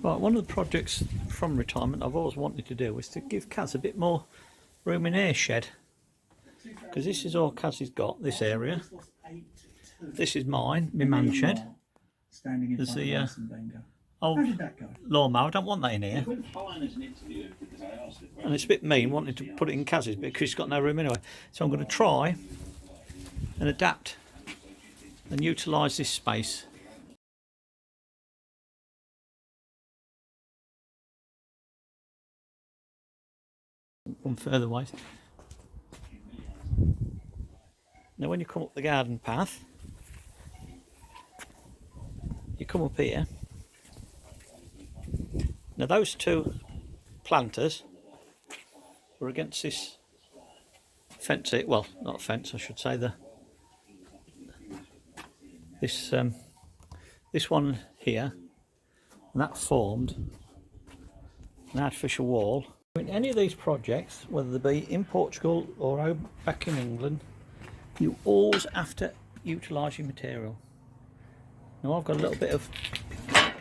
Right, one of the projects from retirement I've always wanted to do was to give Kaz a bit more room in air shed, because this is all Kaz has got, this area. This is mine, my man shed. There's the old lawnmower, I don't want that in here. And it's a bit mean wanting to put it in Kaz's because he's got no room anyway. So I'm going to try and adapt and utilise this space. One further ways. Now when you come up the garden path, you come up here. Now those two planters were against this fence, well, not a fence, I should say, this one here, and that formed an artificial wall. In any of these projects, whether they be in Portugal or back in England, you always have to utilise your material. Now I've got a little bit of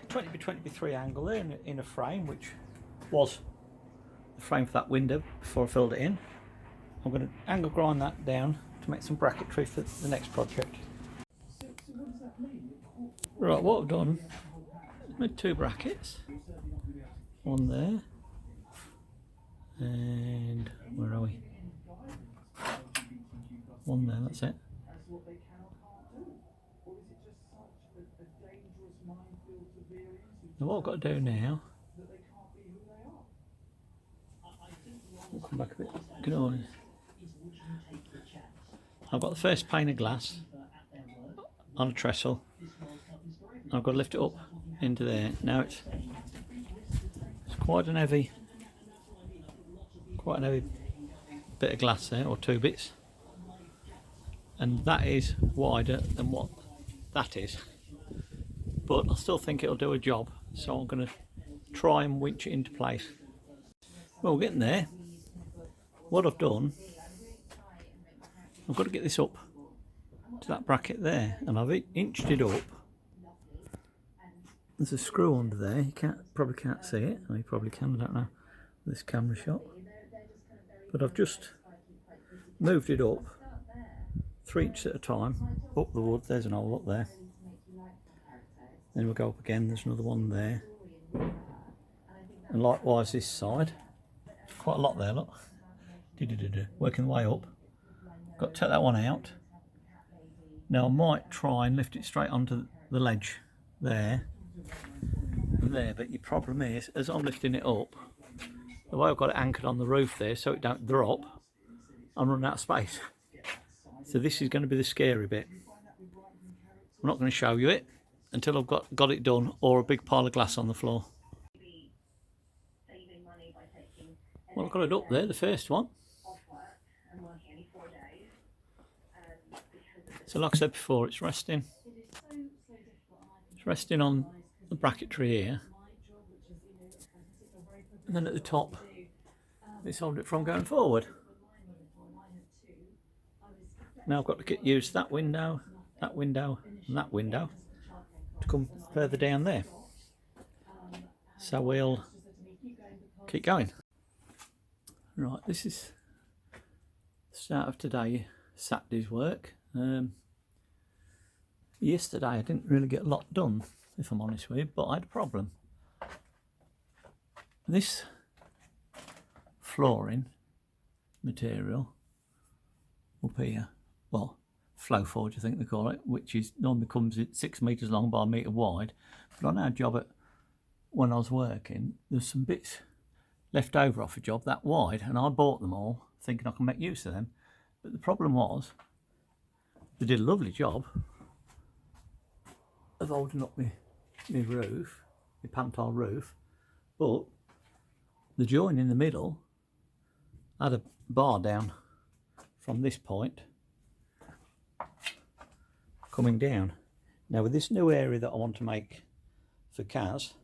20 by 23 angle there in a frame, which was the frame for that window before I filled it in. I'm going to angle grind that down to make some bracketry for the next project. Right, what I've done, I've made two brackets, one there, and where are we? One there, that's it. Now what I've got to do now, I'll come back a bit, good on. I've got the first pane of glass on a trestle. I've got to lift it up into there. Now it's quite a heavy bit of glass there, or two bits, and that is wider than what that is, but I still think it'll do a job, so I'm going to try and winch it into place. Well, we're getting there. What I've done, I've got to get this up to that bracket there, and I've inched it up. There's a screw under there, you probably can't see it, or you probably can, I don't know, this camera shot. But I've just moved it up 3 inches at a time, up the wood. There's an hole up there. Then we'll go up again, there's another one there. And likewise this side. Quite a lot there, look. Working the way up. Got to take that one out. Now I might try and lift it straight onto the ledge there. And there, but your problem is, as I'm lifting it up, the way I've got it anchored on the roof there so it don't drop, I'm running out of space. So this is going to be the scary bit. I'm not going to show you it until I've got it done, or a big pile of glass on the floor. Well, I've got it up there, the first one. So like I said before, it's resting on the bracketry here. And then at the top, it's holding it from going forward. Now I've got to use that window, and that window to come further down there. So we'll keep going. Right, this is the start of today, Saturday's work. Yesterday I didn't really get a lot done, if I'm honest with you, but I had a problem. This flooring material up here, well, flow forge I think they call it, which is normally comes at 6 metres long by 1 metre wide, but on our job when I was working, there's some bits left over off a job that wide, and I bought them all thinking I can make use of them. But the problem was, they did a lovely job of holding up my roof, my pantile roof, but the join in the middle had a bar down from this point coming down. Now with this new area that I want to make for Kaz,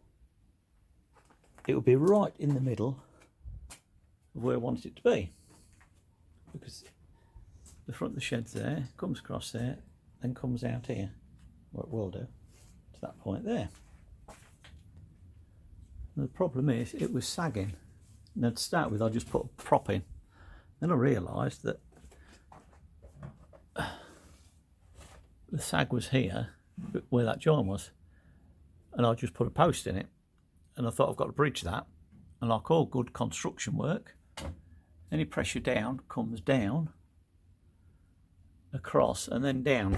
it will be right in the middle of where I want it to be, because the front of the shed's there, comes across there, then comes out here, what it will do, to that point there. The problem is it was sagging. Now to start with I just put a prop in. Then I realised that the sag was here, where that joint was, and I just put a post in it, and I thought I've got to bridge that, and like all good construction work, any pressure down comes down, across, and then down,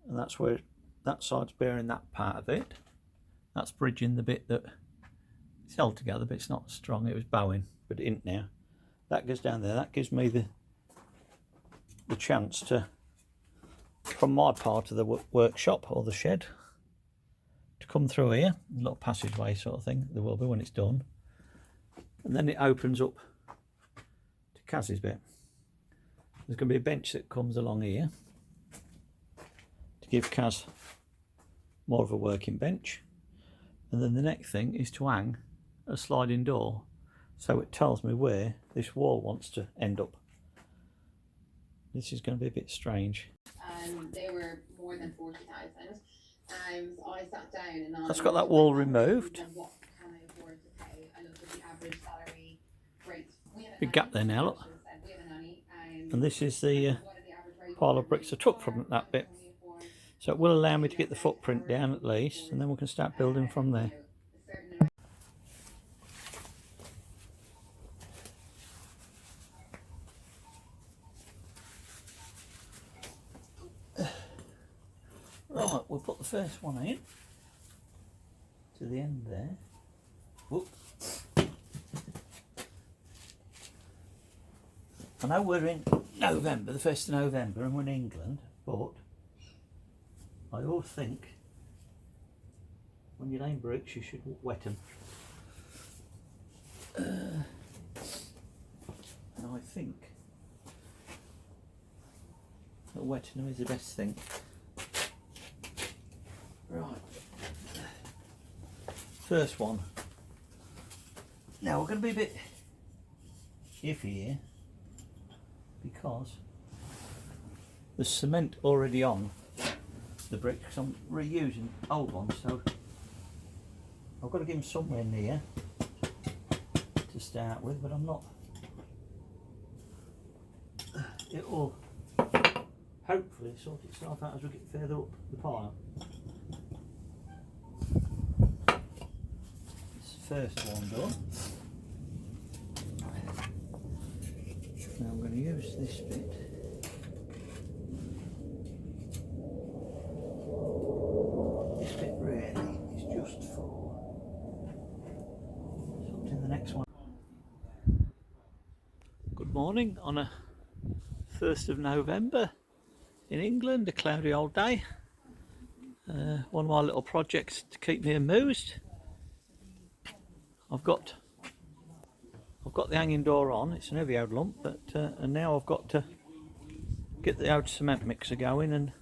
and that's where that side's bearing that part of it. That's bridging the bit that it's held together, but it's not strong. It was bowing, but it isn't now. That goes down there. That gives me the chance to, from my part of the workshop or the shed, to come through here, a little passageway sort of thing. There will be when it's done, and then it opens up to Kaz's bit. There's going to be a bench that comes along here to give Kaz more of a working bench, and then the next thing is to hang a sliding door, so it tells me where this wall wants to end up. This is going to be a bit strange. They were more than 40,000. So I sat down and that's got that wall removed. What can I afford to pay? I looked at the average salary rate. Big gap there now, look. And this is the pile of bricks I took from that bit. So it will allow me to get the footprint down at least, and then we can start building from there. Right, we'll put the first one in to the end there. Whoop. I know we're in November, the 1st of November, and we're in England, but I always think when you're laying bricks you should wet them. And I think that wetting them is the best thing. Right, first one. Now we're going to be a bit iffy here because there's cement already on the bricks. I'm reusing old ones, so I've got to give them somewhere near to start with, but I'm not. It will hopefully sort itself out as we get further up the pile. First one done. Now I'm going to use this bit. This bit really is just for something the next one. Good morning on a 1st of November in England, a cloudy old day. One of my little projects to keep me amused. I've got the hanging door on. It's an heavy old lump, but and now I've got to get the old cement mixer going and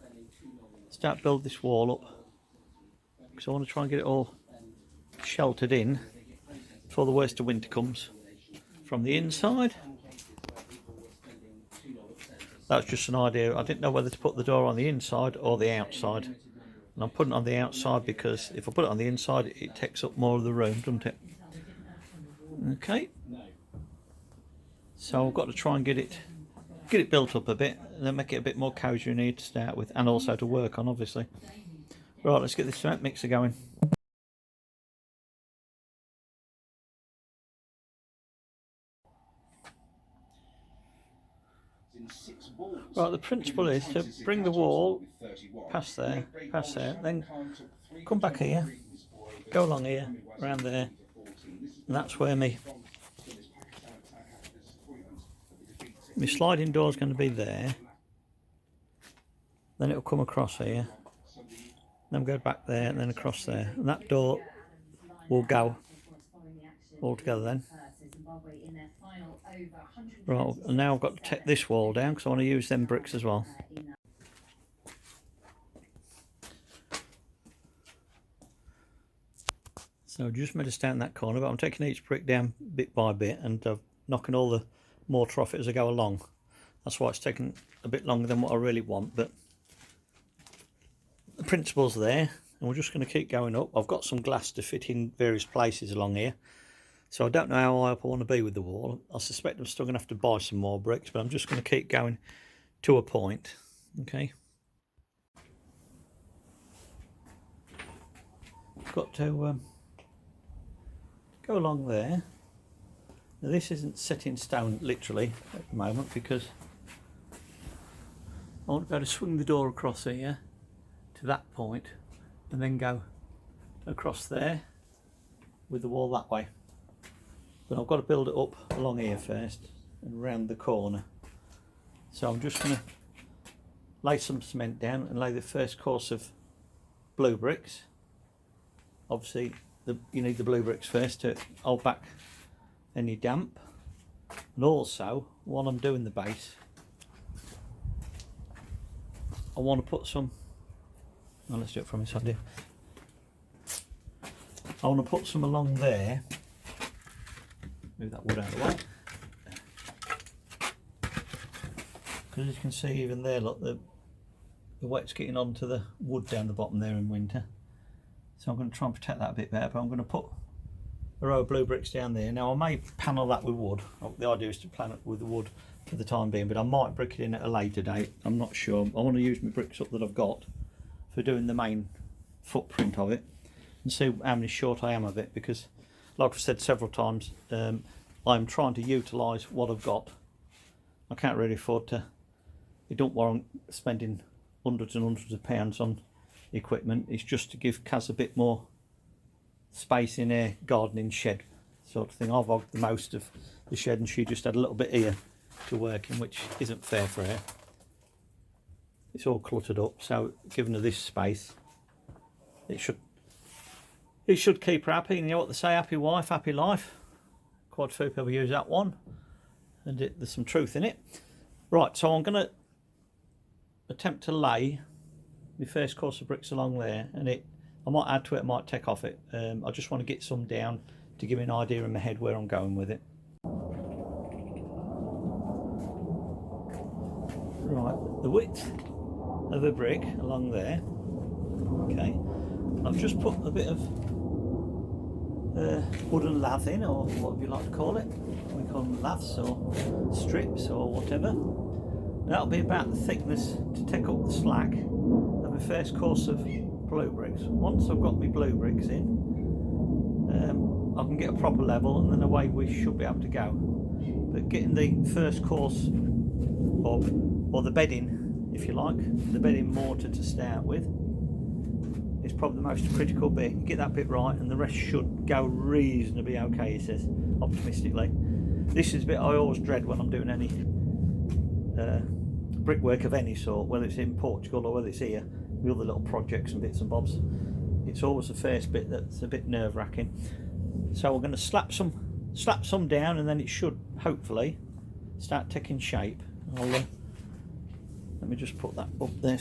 start build this wall up, because I want to try and get it all sheltered in before the worst of winter comes from the inside. That's just an idea. I didn't know whether to put the door on the inside or the outside, and I'm putting it on the outside because if I put it on the inside it takes up more of the room, doesn't it? Okay, so I've got to try and get it built up a bit, and then make it a bit more cosy in here to start with, and also to work on, obviously. Right, let's get this cement mixer going. Right, the principle is to bring the wall past there, then come back here, go along here, around there, and that's where my sliding door is going to be there. Then it'll come across here, then go back there, and then across there, and that door will go all together then. Right, and now I've got to take this wall down because I want to use them bricks as well. So just made a stand in that corner, but I'm taking each brick down bit by bit and knocking all the mortar off it as I go along. That's why it's taking a bit longer than what I really want, but the principle's there, and we're just going to keep going up. I've got some glass to fit in various places along here, so I don't know how high up I want to be with the wall. I suspect I'm still going to have to buy some more bricks, but I'm just going to keep going to a point. Okay, got to go along there. Now this isn't set in stone literally at the moment, because I want to be able to swing the door across here to that point and then go across there with the wall that way. But I've got to build it up along here first and round the corner. So I'm just going to lay some cement down and lay the first course of blue bricks. Obviously you need the blue bricks first to hold back any damp, and also while I'm doing the base I want to put some, well, let's do it from inside here. I want to put some along there, move that wood out of the way, because as you can see even there, look, the wet's getting onto the wood down the bottom there in winter. So I'm going to try and protect that a bit better, but I'm going to put a row of blue bricks down there. Now I may panel that with wood. The idea is to plan it with the wood for the time being, but I might brick it in at a later date. I'm not sure. I want to use my bricks up that I've got for doing the main footprint of it and see how many short I am of it, because like I've said several times, I'm trying to utilise what I've got. I can't really afford to, it don't warrant spending hundreds and hundreds of pounds on equipment. It's just to give Kaz a bit more space in her gardening shed sort of thing. I've hogged the most of the shed and she just had a little bit here to work in, which isn't fair for her. It's all cluttered up, so giving her this space, it should keep her happy. And you know what they say, happy wife, happy life. Quite a few people use that one, and there's some truth in it. Right, so I'm going to attempt to lay my first course of bricks along there, and I might add to it, I might take off it. I just want to get some down to give me an idea in my head where I'm going with it. Right, the width of a brick along there. Okay, I've just put a bit of wooden lath in, or what you like to call it. We call them laths or strips or whatever. That'll be about the thickness to take up the slack of my first course of blue bricks. Once I've got my blue bricks in, I can get a proper level, and then away we should be able to go. But getting the first course, or the bedding, if you like, the bedding mortar to start with, is probably the most critical bit. Get that bit right and the rest should go reasonably okay, he says, optimistically. This is the bit I always dread when I'm doing any brickwork of any sort, whether it's in Portugal or whether it's here, with other little projects and bits and bobs. It's always the first bit that's a bit nerve-wracking. So we're going to slap some down, and then it should hopefully start taking shape. Let me just put that up there.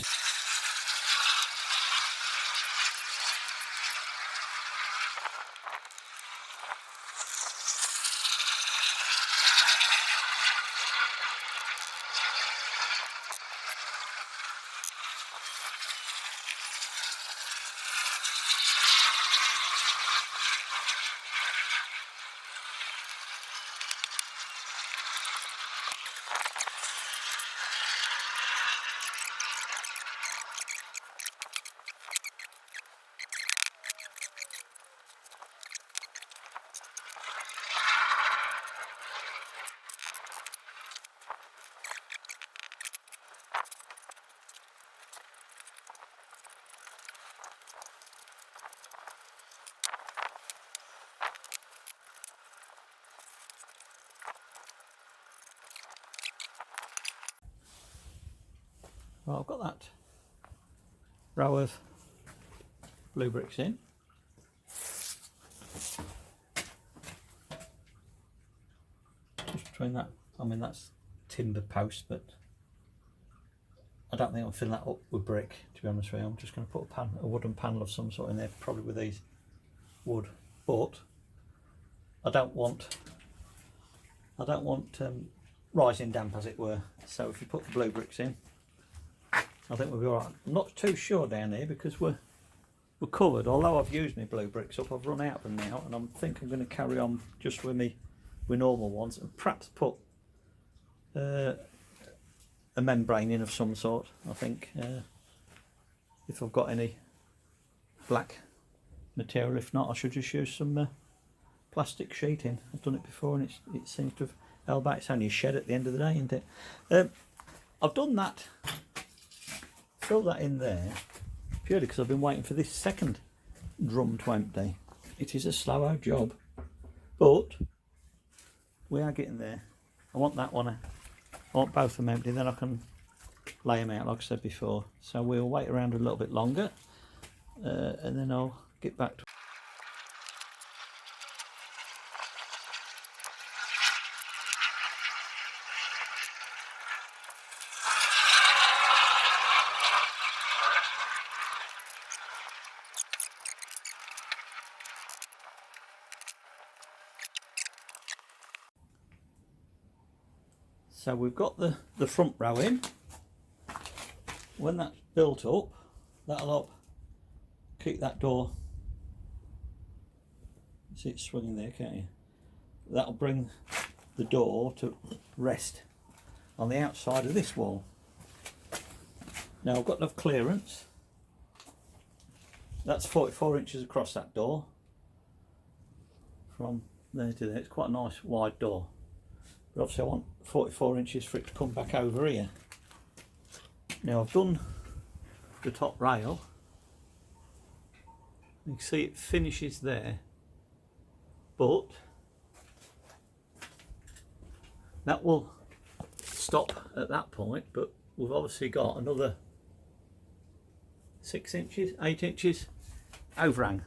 Right, I've got that row of blue bricks in. Just between that, I mean that's timber post, but I don't think I'll fill that up with brick, to be honest with you. I'm just going to put a wooden panel of some sort in there, probably with these wood. But I don't want rising damp, as it were. So if you put the blue bricks in, I think we'll be alright. I'm not too sure down here because we're we're covered. Although I've used my blue bricks up, I've run out of them now, and I think I'm going to carry on just with normal ones, and perhaps put a membrane in of some sort. I think if I've got any black material. If not, I should just use some plastic sheeting. I've done it before, and it seems to have held back. It's only a shed at the end of the day, isn't it? I've done that. Fill that in there purely because I've been waiting for this second drum to empty. It is a slow old job, but we are getting there. I want that one. I want both of them empty, then I can lay them out like I said before. So we'll wait around a little bit longer, and then I'll get back to. So we've got the front row in. When that's built up, that'll help keep that door. See it swinging there, can't you? That'll bring the door to rest on the outside of this wall. Now I've got enough clearance. That's 44 inches across that door. From there to there, it's quite a nice wide door. But obviously I want 44 inches for it to come back over here. Now I've done the top rail. You can see it finishes there, but that will stop at that point, but we've obviously got another 6 inches, 8 inches overhang.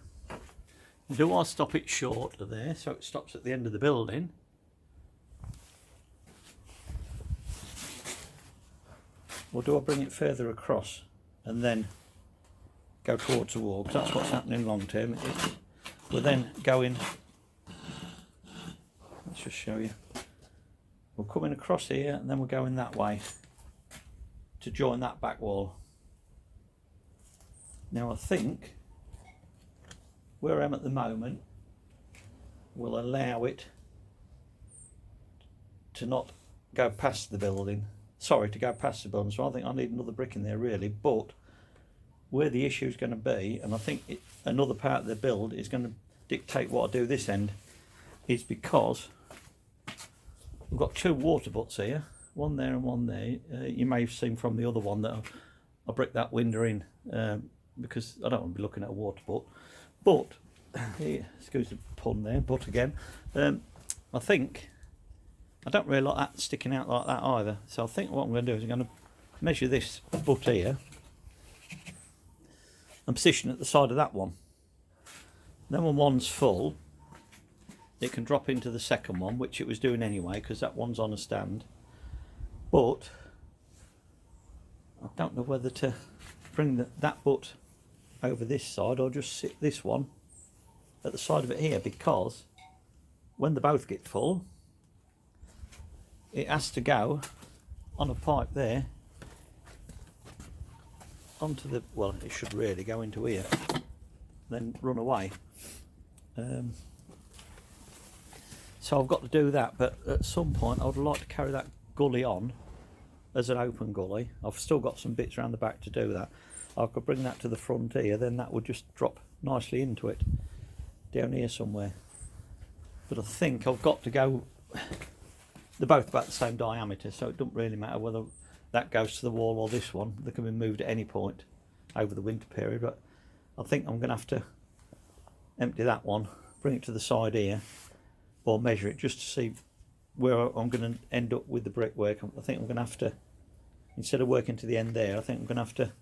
Do I stop it short of there so it stops at the end of the building? Or do I bring it further across and then go towards the wall? Because that's what's happening long term. We're then going, let's just show you. We're coming across here and then we're going that way to join that back wall. Now I think where I am at the moment will allow it to not go past the building. Sorry, to go past the building, so I think I need another brick in there really, but where the issue is going to be, and I think another part of the build is going to dictate what I do this end, is because we've got two water butts here, one there and one there. You may have seen from the other one that I bricked that window in because I don't want to be looking at a water butt. But, excuse the pun there, but again, I think I don't really like that sticking out like that either. So I think what I'm going to do is I'm going to measure this butt here and position it at the side of that one. Then when one's full, it can drop into the second one, which it was doing anyway because that one's on a stand. But I don't know whether to bring that butt over this side or just sit this one at the side of it here, because when they both get full, it has to go on a pipe there onto the, well, it should really go into here, then run away. So I've got to do that, but at some point I would like to carry that gully on as an open gully. I've still got some bits around the back to do that. I could bring that to the front here, then that would just drop nicely into it down here somewhere. But I think I've got to go, they're both about the same diameter, so it doesn't really matter whether that goes to the wall or this one. They can be moved at any point over the winter period, but I think I'm going to have to empty that one, bring it to the side here, or measure it just to see where I'm going to end up with the brickwork. I think I'm going to have to, instead of working to the end there, I think I'm going to have to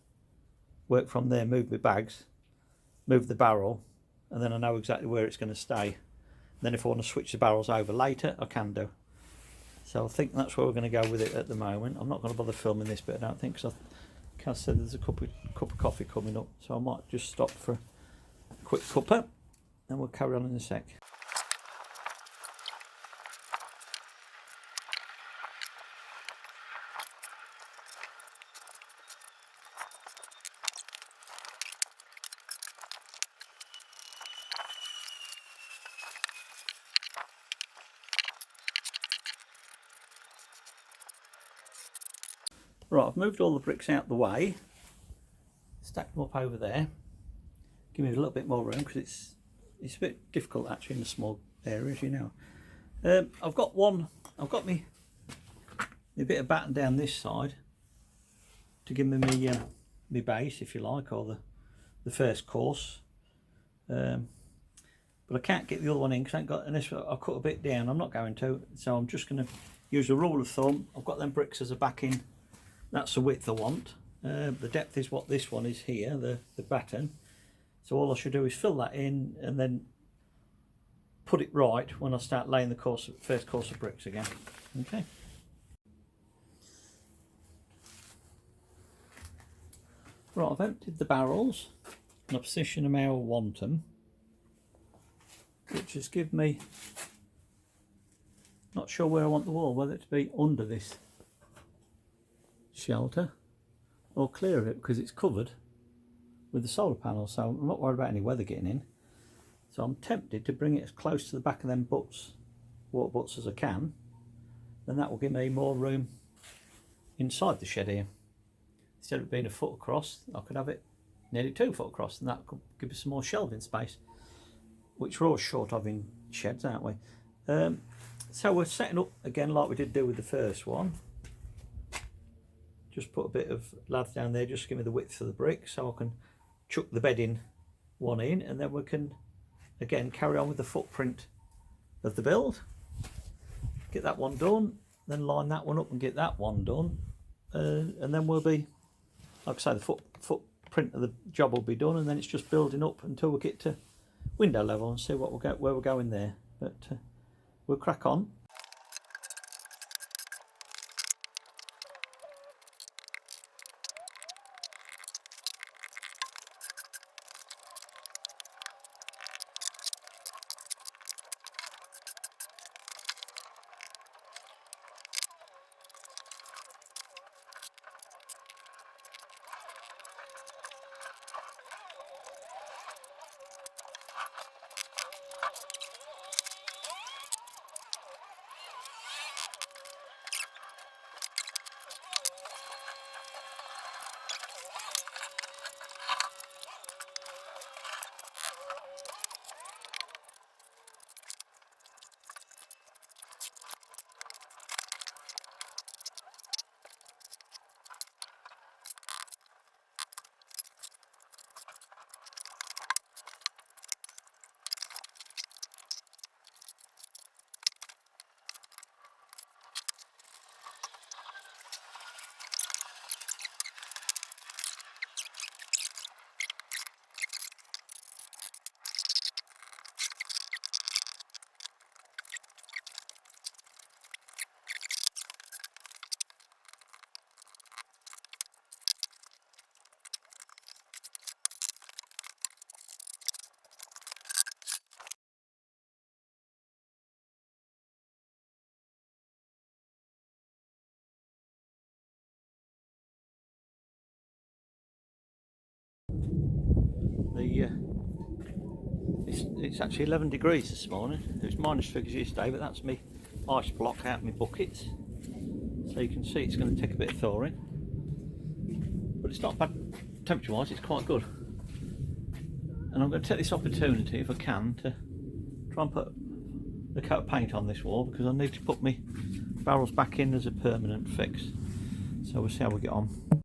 work from there, move my bags, move the barrel, and then I know exactly where it's going to stay. Then if I want to switch the barrels over later, I can do. So I think that's where we're going to go with it at the moment. I'm not going to bother filming this bit, I don't think, because I said there's a cup of coffee coming up, so I might just stop for a quick cuppa, and we'll carry on in a sec. Right, I've moved all the bricks out the way, stacked them up over there, give me a little bit more room because it's a bit difficult actually in the small areas, you know. I've got me a bit of batten down this side to give me my base, if you like, or the first course. But I can't get the other one in because I ain't got, unless I cut a bit down. I'm not going to, so I'm just going to use a rule of thumb. I've got them bricks as a backing. That's the width I want. The depth is what this one is here, the batten. So all I should do is fill that in and then put it right when I start laying the first course of bricks again. Okay. Right, I've emptied the barrels and I position them how I want them, which has given me, not sure where I want the wall, whether it to be under this shelter or clear of it, because it's covered with the solar panel, so I'm not worried about any weather getting in. So I'm tempted to bring it as close to the back of them water butts as I can, then that will give me more room inside the shed here. Instead of it being a foot across, I could have it nearly 2 foot across, and that could give us some more shelving space, which we're always short of in sheds, aren't we? So we're setting up again like we did do with the first one. Just put a bit of lath down there, just to give me the width of the brick, so I can chuck the bedding one in, and then we can again carry on with the footprint of the build. Get that one done, then line that one up and get that one done, and then we'll be, like I say, the footprint of the job will be done, and then it's just building up until we get to window level and see what where we're going there. But we'll crack on. It's actually 11 degrees this morning. It was minus figures yesterday, but that's me ice block out my buckets, so you can see it's going to take a bit of thawing, but it's not bad temperature wise, it's quite good. And I'm going to take this opportunity, if I can, to try and put the coat of paint on this wall, because I need to put my barrels back in as a permanent fix. So we'll see how we get on.